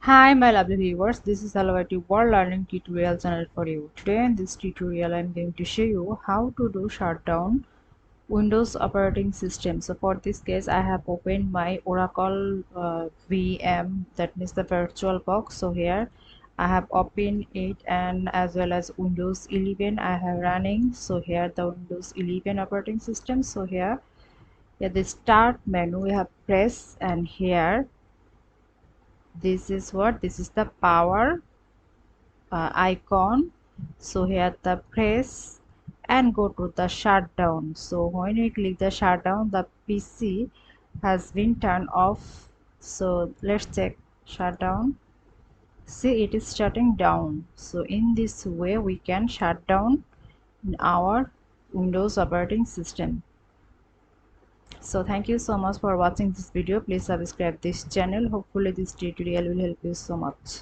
Hi my lovely viewers, this is Hello World Learning Tutorial channel for you. Today in this tutorial I am going to show you how to do shutdown Windows operating system. So for this case I have opened my Oracle VM, that means the virtual box. So here I have opened it, and as well as Windows 11 I have running. So here the Windows 11 operating system. So here the start menu we have press, and here this is the power icon. So here the press and go to the shutdown. So when we click the shutdown, the PC has been turned off. So let's check shutdown. See, it is shutting down. So in this way we can shut down our Windows operating system. So thank you so much for watching this video. Please subscribe this channel. Hopefully this tutorial will help you so much.